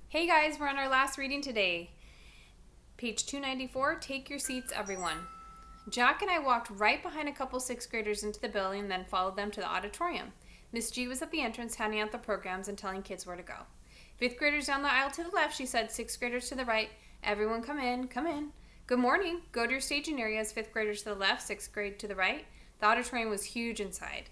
Hey guys, we're on our last reading today. Page 294, take your seats, everyone. Jack and I walked right behind a couple sixth graders into the building and then followed them to the auditorium. Miss G was at the entrance handing out the programs and telling kids where to go. Fifth graders down the aisle to the left, she said. Sixth graders to the right. Everyone come in, come in. Good morning. Go to your staging areas. Fifth graders to the left, sixth grade to the right. The auditorium was huge inside.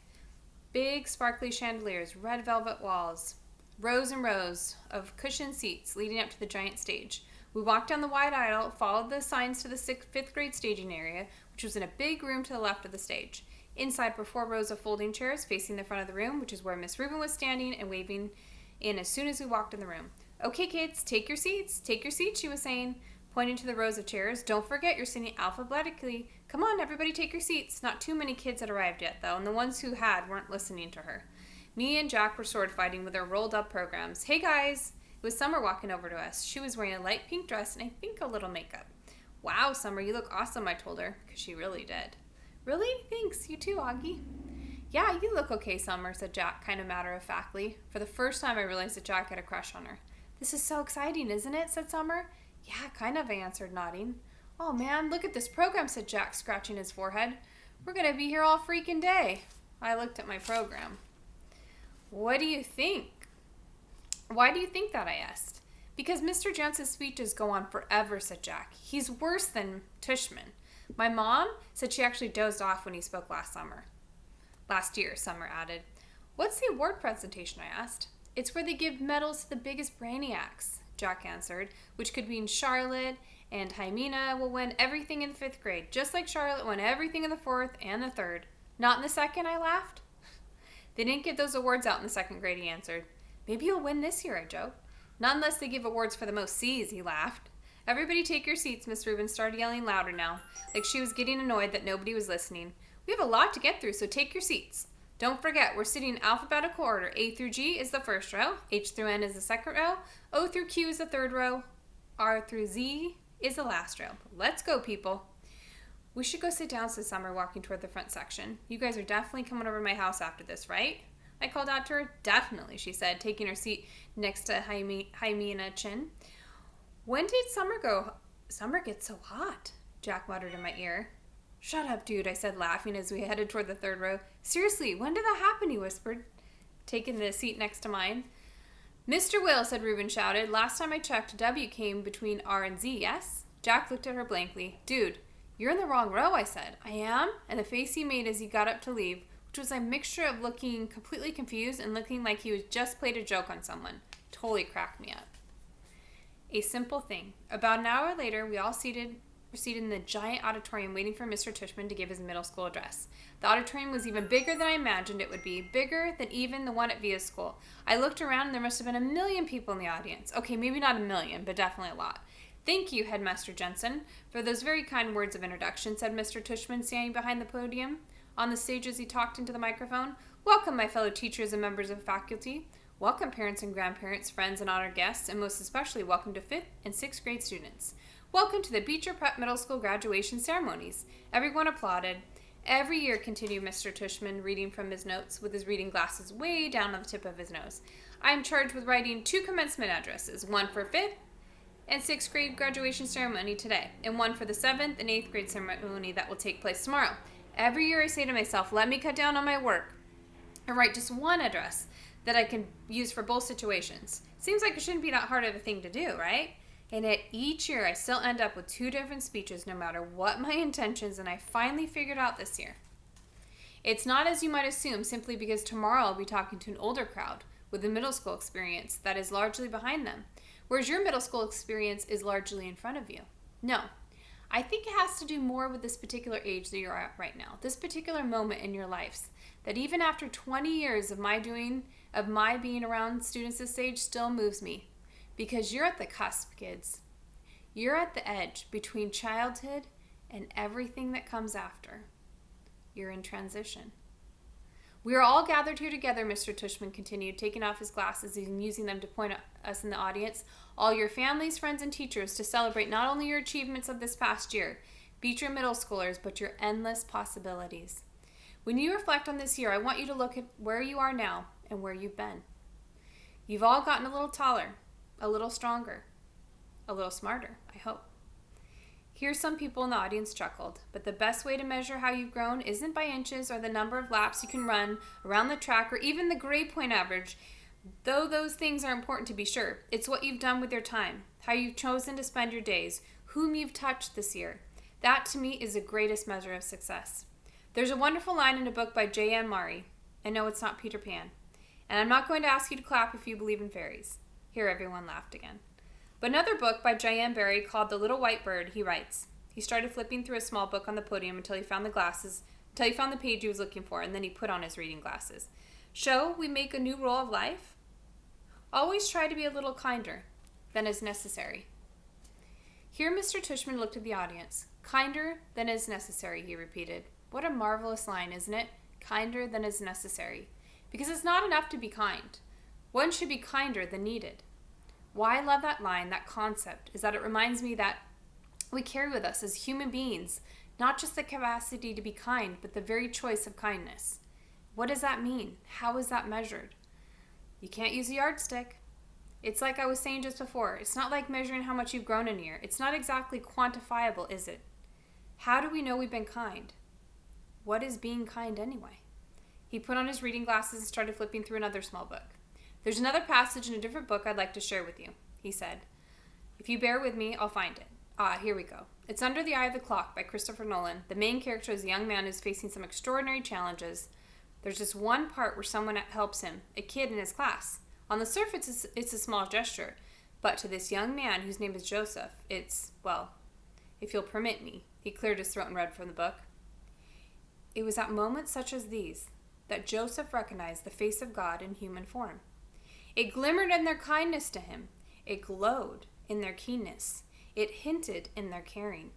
Big, sparkly chandeliers, red velvet walls, rows and rows of cushioned seats leading up to the giant stage. We walked down the wide aisle, followed the signs to the fifth grade staging area, which was in a big room to the left of the stage. Inside were 4 rows of folding chairs facing the front of the room, which is where Miss Rubin was standing and waving in as soon as we walked in the room. Okay, kids, take your seats, she was saying, pointing to the rows of chairs. Don't forget you're sitting alphabetically. Come on, everybody, take your seats. Not too many kids had arrived yet, though, and the ones who had weren't listening to her. Me and Jack were sword fighting with our rolled up programs. Hey guys! It was Summer walking over to us. She was wearing a light pink dress and I think a little makeup. Wow, Summer, you look awesome, I told her, because she really did. Really? Thanks. You too, Augie. Yeah, you look okay, Summer, said Jack, kind of matter-of-factly. For the first time, I realized that Jack had a crush on her. This is so exciting, isn't it? Said Summer. Yeah, kind of, I answered, nodding. Oh, man, look at this program, said Jack, scratching his forehead. We're going to be here all freaking day. I looked at my program. What do you think? Why do you think that, I asked. Because Mr. Jensen's speeches go on forever, said Jack. He's worse than Tushman. My mom said she actually dozed off when he spoke last year, Summer added. What's the award presentation, I asked. It's where they give medals to the biggest brainiacs, Jack answered, which could mean Charlotte and Hymena will win everything in the 5th grade, just like Charlotte won everything in the 4th and the 3rd. Not in the 2nd, I laughed. They didn't give those awards out in the 2nd grade, he answered. Maybe you'll win this year, I joked. Not unless they give awards for the most C's, he laughed. Everybody take your seats, Miss Rubin started yelling louder now, like she was getting annoyed that nobody was listening. We have a lot to get through, so take your seats. Don't forget, we're sitting in alphabetical order. A through G is the first row, H through N is the second row, O through Q is the third row, R through Z is the last row. Let's go, people. We should go sit down, said Summer, walking toward the front section. You guys are definitely coming over to my house after this, right? I called out to her. Definitely, she said, taking her seat next to Hymena Chin. When did summer go? Summer gets so hot, Jack muttered in my ear. Shut up, dude, I said, laughing as we headed toward the 3rd row. Seriously, when did that happen, he whispered, taking the seat next to mine. Mr. Will, said Reuben, shouted. Last time I checked, W came between R and Z, yes? Jack looked at her blankly. Dude, you're in the wrong row, I said. I am? And the face he made as he got up to leave, which was a mixture of looking completely confused and looking like he was just played a joke on someone, totally cracked me up. A simple thing. About an hour later, we all were seated in the giant auditorium waiting for Mr. Tushman to give his middle school address. The auditorium was even bigger than I imagined it would be, bigger than even the one at Via's school. I looked around and there must have been 1 million people in the audience. Okay, maybe not 1 million, but definitely a lot. Thank you, Headmaster Jensen, for those very kind words of introduction, said Mr. Tushman, standing behind the podium on the stage as he talked into the microphone. Welcome, my fellow teachers and members of faculty. Welcome, parents and grandparents, friends and honored guests, and most especially welcome to 5th and 6th grade students. Welcome to the Beecher Prep Middle School graduation ceremonies. Everyone applauded. Every year, continued Mr. Tushman, reading from his notes with his reading glasses way down on the tip of his nose. I am charged with writing 2 commencement addresses, one for 5th and 6th grade graduation ceremony today, and one for the 7th and 8th grade ceremony that will take place tomorrow. Every year I say to myself, let me cut down on my work and write just one address that I can use for both situations. Seems like it shouldn't be that hard of a thing to do, right? And yet each year I still end up with 2 different speeches no matter what my intentions, and I finally figured out this year. It's not as you might assume simply because tomorrow I'll be talking to an older crowd with a middle school experience that is largely behind them, whereas your middle school experience is largely in front of you. No. I think it has to do more with this particular age that you're at right now, this particular moment in your lives, that even after 20 years of my being around students this age still moves me. Because you're at the cusp, kids. You're at the edge between childhood and everything that comes after. You're in transition. We are all gathered here together, Mr. Tushman continued, taking off his glasses and using them to point at us in the audience, all your families, friends, and teachers, to celebrate not only your achievements of this past year, Beecher middle schoolers, but your endless possibilities. When you reflect on this year, I want you to look at where you are now and where you've been. You've all gotten a little taller, a little stronger, a little smarter, I hope. Here some people in the audience chuckled, but the best way to measure how you've grown isn't by inches or the number of laps you can run around the track or even the grade point average, though those things are important to be sure. It's what you've done with your time, how you've chosen to spend your days, whom you've touched this year. That, to me, is the greatest measure of success. There's a wonderful line in a book by J.M. Murray. I know it's not Peter Pan. And I'm not going to ask you to clap if you believe in fairies. Here, everyone laughed again. But another book by J.M. Barrie called The Little White Bird, he writes. He started flipping through a small book on the podium until he found the page he was looking for, and then he put on his reading glasses. Shall we make a new rule of life? Always try to be a little kinder than is necessary. Here Mr. Tushman looked at the audience. Kinder than is necessary, he repeated. What a marvelous line, isn't it? Kinder than is necessary. Because it's not enough to be kind. One should be kinder than needed. Why I love that line, that concept, is that it reminds me that we carry with us as human beings not just the capacity to be kind, but the very choice of kindness. What does that mean? How is that measured? You can't use a yardstick. It's like I was saying just before. It's not like measuring how much you've grown in a year. It's not exactly quantifiable, is it? How do we know we've been kind? What is being kind anyway? He put on his reading glasses and started flipping through another small book. There's another passage in a different book I'd like to share with you, he said. If you bear with me, I'll find it. Here we go. It's Under the Eye of the Clock by Christopher Nolan. The main character is a young man who's facing some extraordinary challenges. There's just one part where someone helps him, a kid in his class. On the surface, it's a small gesture, but to this young man, whose name is Joseph, it's, well, if you'll permit me, he cleared his throat and read from the book. It was at moments such as these that Joseph recognized the face of God in human form. It glimmered in their kindness to him. It glowed in their keenness. It hinted in their caring.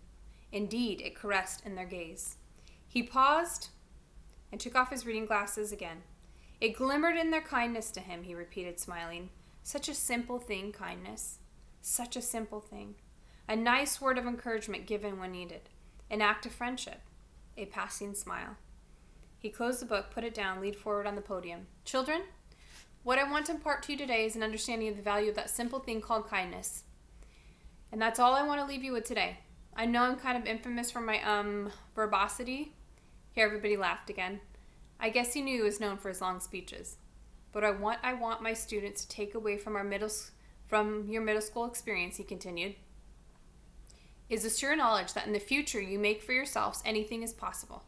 Indeed, it caressed in their gaze. He paused and took off his reading glasses again. It glimmered in their kindness to him, he repeated, smiling. Such a simple thing, kindness. Such a simple thing. A nice word of encouragement given when needed. An act of friendship. A passing smile. He closed the book, put it down, leaned forward on the podium. Children, what I want to impart to you today is an understanding of the value of that simple thing called kindness. And that's all I want to leave you with today. I know I'm kind of infamous for my verbosity. Here, everybody laughed again. I guess he knew he was known for his long speeches. But I want my students to take away from your middle school experience, he continued, is the sure knowledge that in the future you make for yourselves anything is possible.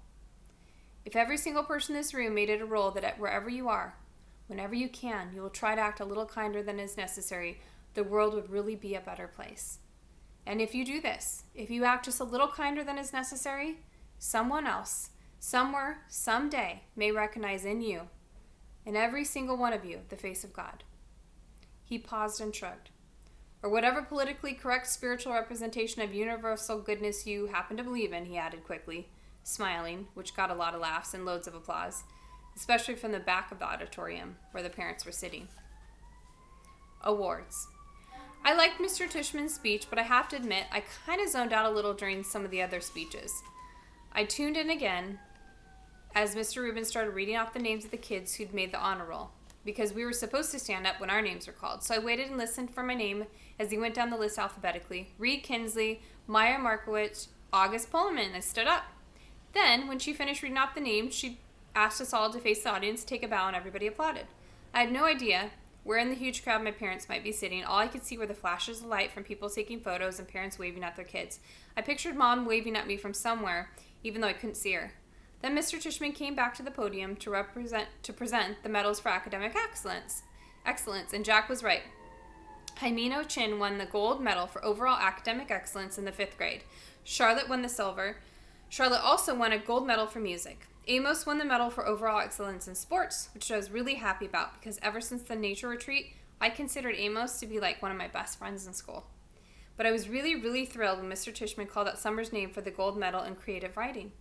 If every single person in this room made it a rule that wherever you are, whenever you can, you will try to act a little kinder than is necessary, the world would really be a better place. And if you do this, if you act just a little kinder than is necessary, someone else, somewhere, someday, may recognize in you, in every single one of you, the face of God. He paused and shrugged. Or whatever politically correct spiritual representation of universal goodness you happen to believe in, he added quickly, smiling, which got a lot of laughs and loads of applause, especially from the back of the auditorium where the parents were sitting. Awards. I liked Mr. Tushman's speech, but I have to admit I kind of zoned out a little during some of the other speeches. I tuned in again as Mr. Rubin started reading off the names of the kids who'd made the honor roll, because we were supposed to stand up when our names were called. So I waited and listened for my name as he went down the list alphabetically. Reed Kinsley, Maya Markowitz, August Pullman. I stood up. Then, when she finished reading off the names, she asked us all to face the audience, take a bow, and everybody applauded. I had no idea where in the huge crowd my parents might be sitting. All I could see were the flashes of light from people taking photos and parents waving at their kids. I pictured Mom waving at me from somewhere, even though I couldn't see her. Then Mr. Tushman came back to the podium to present the medals for academic excellence, and Jack was right. Jaimino Chin won the gold medal for overall academic excellence in the 5th grade. Charlotte won the silver. Charlotte also won a gold medal for music. Amos won the medal for overall excellence in sports, which I was really happy about because ever since the nature retreat, I considered Amos to be like one of my best friends in school. But I was really, really thrilled when Mr. Tushman called out Summer's name for the gold medal in creative writing.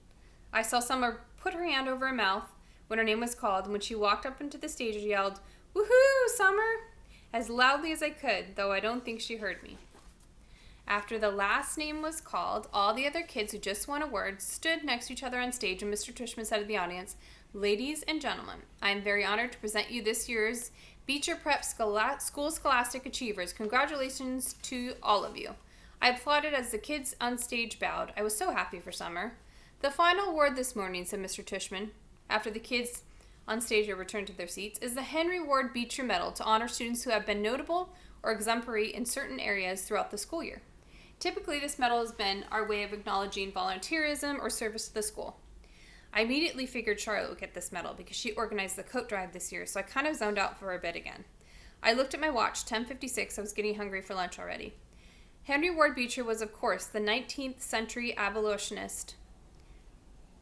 I saw Summer put her hand over her mouth when her name was called, and when she walked up into the stage, I yelled, "Woohoo, Summer!" as loudly as I could, though I don't think she heard me. After the last name was called, all the other kids who just won awards stood next to each other on stage, and Mr. Tushman said to the audience, "Ladies and gentlemen, I am very honored to present you this year's Beecher Prep School Scholastic Achievers, congratulations to all of you. I applauded as the kids on stage bowed. I was so happy for Summer. The final award this morning, said Mr. Tushman, after the kids on stage are returned to their seats, is the Henry Ward Beecher Medal to honor students who have been notable or exemplary in certain areas throughout the school year. Typically, this medal has been our way of acknowledging volunteerism or service to the school. I immediately figured Charlotte would get this medal because she organized the coat drive this year, so I kind of zoned out for a bit again. I looked at my watch, 10:56. I was getting hungry for lunch already. Henry Ward Beecher was, of course, the 19th century abolitionist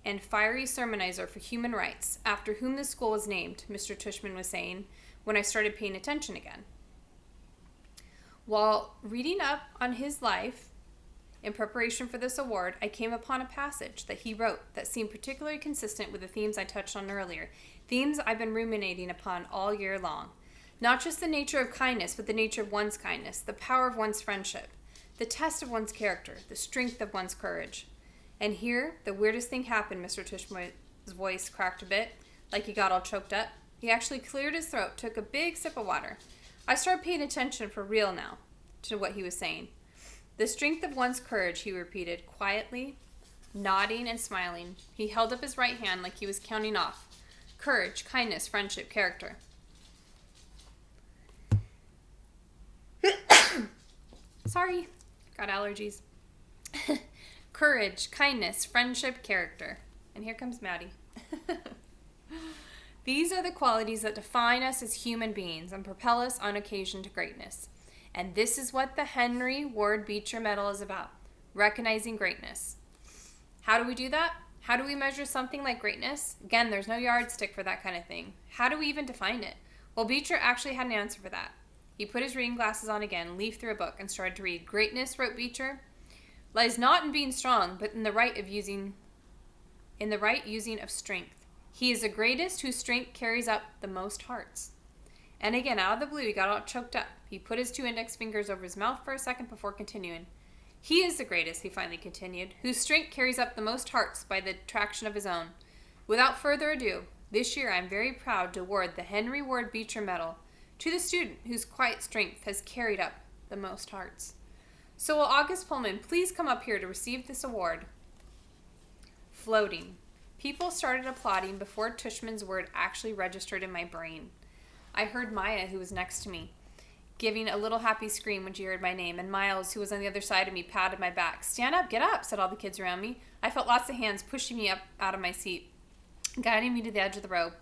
and fiery sermonizer for human rights, after whom the school was named, Mr. Tushman was saying, when I started paying attention again. While reading up on his life in preparation for this award, I came upon a passage that he wrote that seemed particularly consistent with the themes I touched on earlier, themes I've been ruminating upon all year long. Not just the nature of kindness, but the nature of one's kindness, the power of one's friendship, the test of one's character, the strength of one's courage. And here, the weirdest thing happened. Mr. Tushman's voice cracked a bit, like he got all choked up. He actually cleared his throat, took a big sip of water. I started paying attention for real now to what he was saying. The strength of one's courage, he repeated, quietly, nodding and smiling. He held up his right hand like he was counting off. Courage, kindness, friendship, character. Sorry, got allergies. Courage, kindness, friendship, character. And here comes Maddie. These are the qualities that define us as human beings and propel us on occasion to greatness. And this is what the Henry Ward Beecher Medal is about, recognizing greatness. How do we do that? How do we measure something like greatness? Again, there's no yardstick for that kind of thing. How do we even define it? Well, Beecher actually had an answer for that. He put his reading glasses on again, leafed through a book, and started to read. Greatness, wrote Beecher, lies not in being strong, but in the right using of strength. He is the greatest whose strength carries up the most hearts. And again, out of the blue, he got all choked up. He put his 2 index fingers over his mouth for a second before continuing. He is the greatest, he finally continued, whose strength carries up the most hearts by the traction of his own. Without further ado, this year I am very proud to award the Henry Ward Beecher Medal to the student whose quiet strength has carried up the most hearts. So will August Pullman please come up here to receive this award? Floating. People started applauding before Tushman's word actually registered in my brain. I heard Maya, who was next to me, giving a little happy scream when she heard my name, and Miles, who was on the other side of me, patted my back. Stand up, get up, said all the kids around me. I felt lots of hands pushing me up out of my seat, guiding me to the edge of the rope,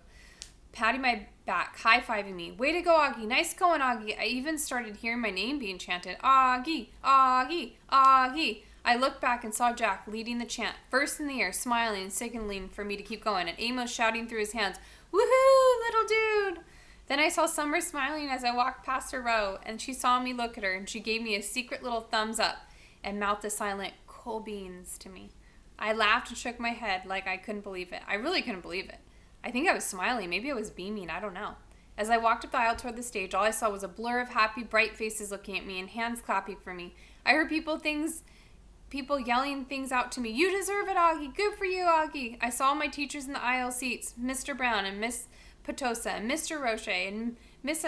patting my back, high-fiving me. Way to go, Augie. Nice going, Augie. I even started hearing my name being chanted. Augie, Augie, Augie. I looked back and saw Jack leading the chant, first in the air, smiling and signaling for me to keep going, and Amos shouting through his hands, "Woohoo, little dude!" Then I saw Summer smiling as I walked past her row, and she saw me look at her, and she gave me a secret little thumbs up and mouthed a silent, "cool beans" to me. I laughed and shook my head like I couldn't believe it. I really couldn't believe it. I think I was smiling. Maybe I was beaming. I don't know. As I walked up the aisle toward the stage, all I saw was a blur of happy, bright faces looking at me and hands clapping for me. I heard people yelling things out to me. "You deserve it, Augie. Good for you, Augie." I saw my teachers in the aisle seats, Mr. Brown and Miss Patosa and Mr. Roche and Miss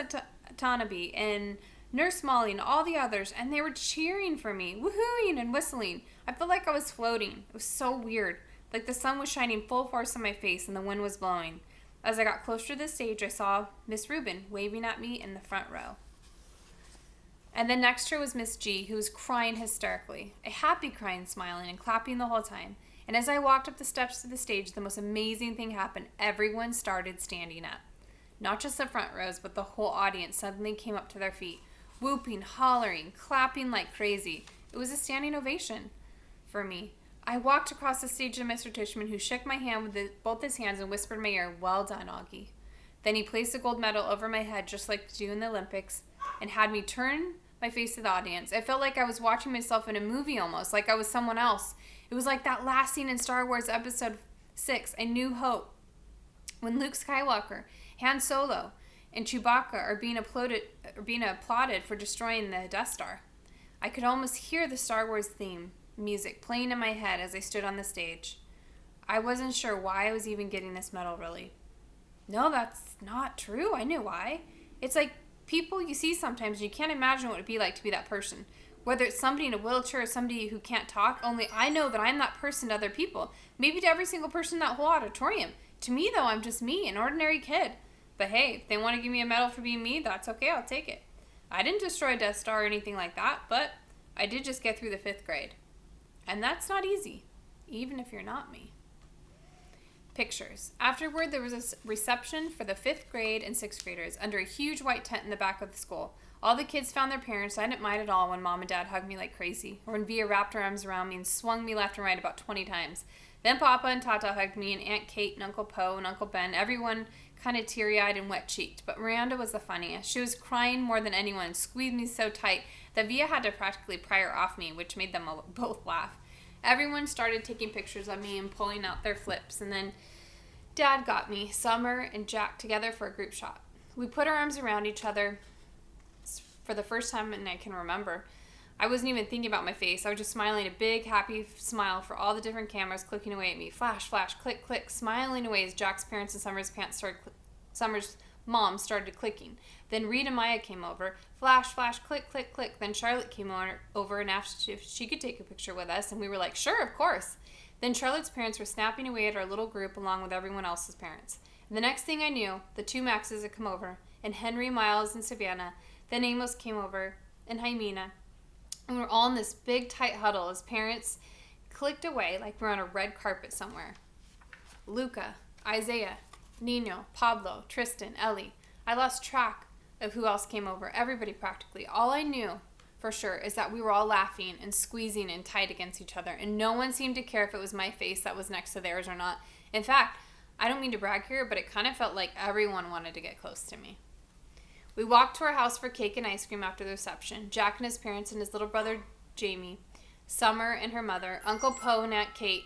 Tanabe and Nurse Molly and all the others, and they were cheering for me, woohooing and whistling. I felt like I was floating. It was so weird, like the sun was shining full force on my face and the wind was blowing. As I got closer to the stage, I saw Miss Rubin waving at me in the front row. And then next to her was Miss G, who was crying hysterically, a happy crying, smiling, and clapping the whole time. And as I walked up the steps to the stage, the most amazing thing happened. Everyone started standing up. Not just the front rows, but the whole audience suddenly came up to their feet, whooping, hollering, clapping like crazy. It was a standing ovation for me. I walked across the stage to Mr. Tushman, who shook my hand with both his hands and whispered in my ear, "Well done, Augie." Then he placed a gold medal over my head, just like they do in the Olympics, and had me turn my face to the audience. I felt like I was watching myself in a movie almost, like I was someone else. It was like that last scene in Star Wars Episode 6, A New Hope, when Luke Skywalker, Han Solo, and Chewbacca are being applauded for destroying the Death Star. I could almost hear the Star Wars theme music playing in my head as I stood on the stage. I wasn't sure why I was even getting this medal, really. No, that's not true. I knew why. It's like people you see sometimes, you can't imagine what it would be like to be that person. Whether it's somebody in a wheelchair or somebody who can't talk, only I know that I'm that person to other people. Maybe to every single person in that whole auditorium. To me, though, I'm just me, an ordinary kid. But hey, if they want to give me a medal for being me, that's okay, I'll take it. I didn't destroy Death Star or anything like that, but I did just get through the 5th grade. And that's not easy, even if you're not me. Pictures. Afterward, there was a reception for the 5th grade and 6th graders under a huge white tent in the back of the school. All the kids found their parents. I didn't mind at all when Mom and Dad hugged me like crazy, or when Via wrapped her arms around me and swung me left and right about 20 times. Then Papa and Tata hugged me, and Aunt Kate and Uncle Poe and Uncle Ben, everyone kind of teary-eyed and wet-cheeked. But Miranda was the funniest. She was crying more than anyone and squeezed me so tight that Via had to practically pry her off me, which made them both laugh. Everyone started taking pictures of me and pulling out their flips, and then Dad got me, Summer, and Jack together for a group shot. We put our arms around each other for the first time I can remember. I wasn't even thinking about my face. I was just smiling, a big, happy smile for all the different cameras clicking away at me. Flash, flash, click, click, smiling away as Jack's parents and Summer's mom started clicking. Then Reed and Maya came over. Flash, flash, click, click, click. Then Charlotte came over and asked if she could take a picture with us, and we were like, sure, of course. Then Charlotte's parents were snapping away at our little group along with everyone else's parents. And the next thing I knew, the 2 Maxes had come over, and Henry, Miles, and Savannah. Then Amos came over, and Jimena. And we were all in this big, tight huddle as parents clicked away like we're on a red carpet somewhere. Luca, Isaiah, Nino, Pablo, Tristan, Ellie. I lost track of who else came over. Everybody practically. All I knew for sure is that we were all laughing and squeezing and tight against each other. And no one seemed to care if it was my face that was next to theirs or not. In fact, I don't mean to brag here, but it kind of felt like everyone wanted to get close to me. We walked to our house for cake and ice cream after the reception. Jack and his parents and his little brother Jamie, Summer and her mother, Uncle Poe and Aunt Kate,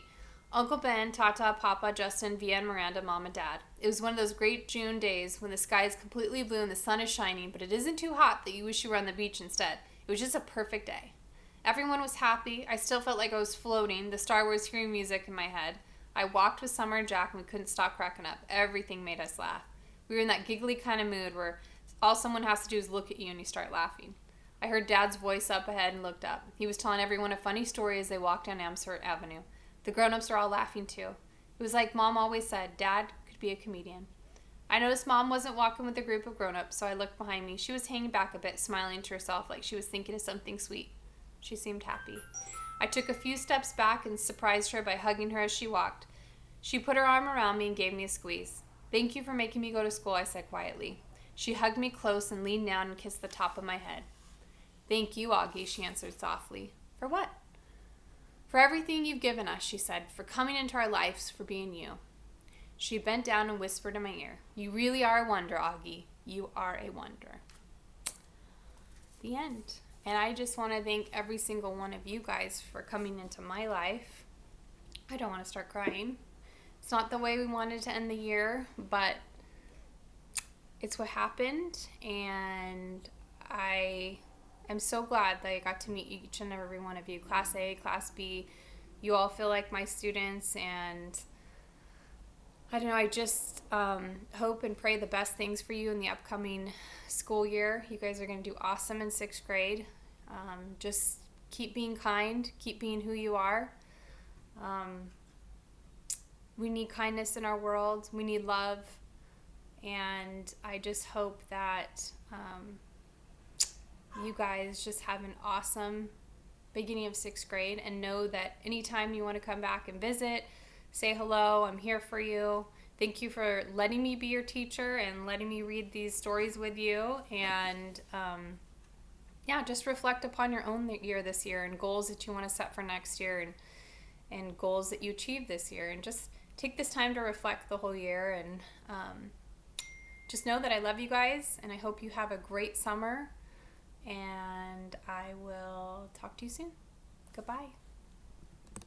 Uncle Ben, Tata, Papa, Justin, Via, and Miranda, Mom, and Dad. It was one of those great June days when the sky is completely blue and the sun is shining, but it isn't too hot that you wish you were on the beach instead. It was just a perfect day. Everyone was happy. I still felt like I was floating, the Star Wars theme music in my head. I walked with Summer and Jack and we couldn't stop cracking up. Everything made us laugh. We were in that giggly kind of mood where all someone has to do is look at you and you start laughing. I heard Dad's voice up ahead and looked up. He was telling everyone a funny story as they walked down Amherst Avenue. The grown-ups were all laughing too. It was like Mom always said, Dad could be a comedian. I noticed Mom wasn't walking with a group of grown-ups, so I looked behind me. She was hanging back a bit, smiling to herself like she was thinking of something sweet. She seemed happy. I took a few steps back and surprised her by hugging her as she walked. She put her arm around me and gave me a squeeze. Thank you for making me go to school, I said quietly. She hugged me close and leaned down and kissed the top of my head. Thank you, Augie, she answered softly. For what? For everything you've given us, she said, for coming into our lives, for being you. She bent down and whispered in my ear, You really are a wonder, Augie. You are a wonder. The end. And I just want to thank every single one of you guys for coming into my life. I don't want to start crying. It's not the way we wanted to end the year, but it's what happened, and I am so glad that I got to meet each and every one of you. Class A, Class B, you all feel like my students, and I don't know, I just hope and pray the best things for you in the upcoming school year. You guys are going to do awesome in 6th grade. Just keep being kind, keep being who you are. We need kindness in our world. We need love. And I just hope that you guys just have an awesome beginning of 6th grade and know that anytime you want to come back and visit, say hello, I'm here for you. Thank you for letting me be your teacher and letting me read these stories with you. And just reflect upon your own year this year and goals that you want to set for next year and goals that you achieved this year. And just take this time to reflect the whole year and just know that I love you guys, and I hope you have a great summer, and I will talk to you soon. Goodbye.